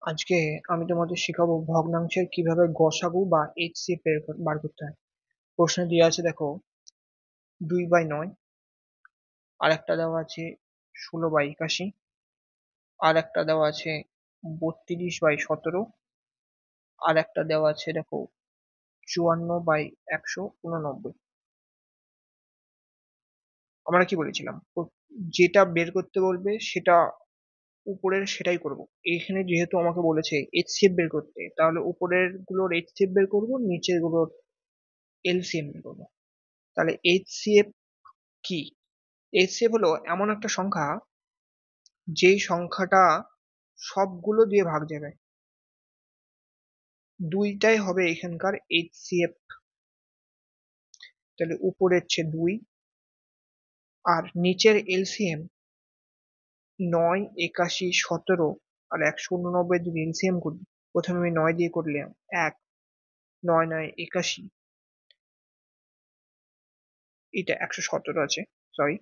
আজকে আমি তোমাদের শেখাবো ভগ্নাংশের কিভাবে গসাগু বা এইচসিএফ বার করতে হয়। প্রশ্নে দেওয়া আছে দেখো 2/9, আর একটা দেওয়া আছে 16/81, আর একটা দেওয়া আছে 32/17, আর একটা দেওয়া আছে দেখো 54/189। আমরা কি বলেছিলাম, যেটা বের করতে বলবে সেটা উপরের সেটাই করব। এখানে যেহেতু আমাকে বলেছে এইচসিএফ বের করতে, তাহলে উপরের গুলোর এইচসিএফ বের করবো, নিচের গুলোর এলসিএম বের করবো। তাহলে এইচসিএফ কি? এইচসিএফ হলো এমন একটা সংখ্যা যেই সংখ্যাটা সবগুলো দিয়ে ভাগ যাবে। দুইটাই হবে এখানকার এইচসিএফ। তাহলে উপরের হচ্ছে 2, আর নিচের এলসিএম 9, 81, 17 আর 189 যদি এলসিএম করি, প্রথমে আমি 9 দিয়ে করলাম 1, 9 9 81, এটা 117 আছে, সরি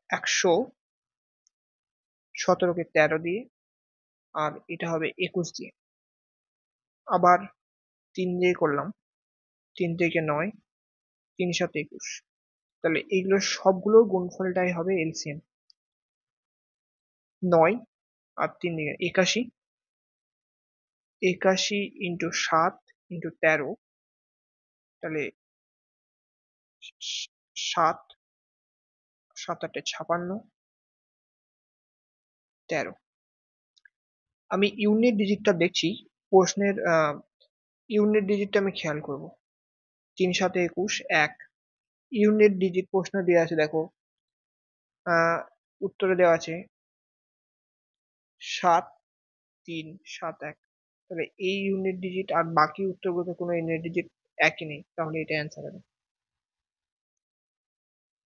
117কে 13 দিয়ে, আর এটা হবে 21 দিয়ে। আবার 3 দিয়ে করলাম, 3 থেকে 9, 3 7 21। তাহলে এইগুলো সবগুলোর গুণফলটাই হবে এলসিএম। 9 আর 3 দিকে 81, 81 ইন্টু 7 ইন্টু 13, তাহলে 7, 7 8 56, 13। আমি ইউনিট ডিজিটটা দেখছি, প্রশ্নের ইউনিট ডিজিটটা আমি খেয়াল করব। 3 7 21 1 ইউনিট ডিজিট প্রশ্ন দেওয়া আছে দেখো, উত্তরে দেওয়া আছে 7 3 7 1। তাহলে এই ইউনিট ডিজিট আর বাকি উত্তরগুলোতে কোনো ইউনিট ডিজিট একই নেই, তাহলে এটা অ্যান্সার হবে।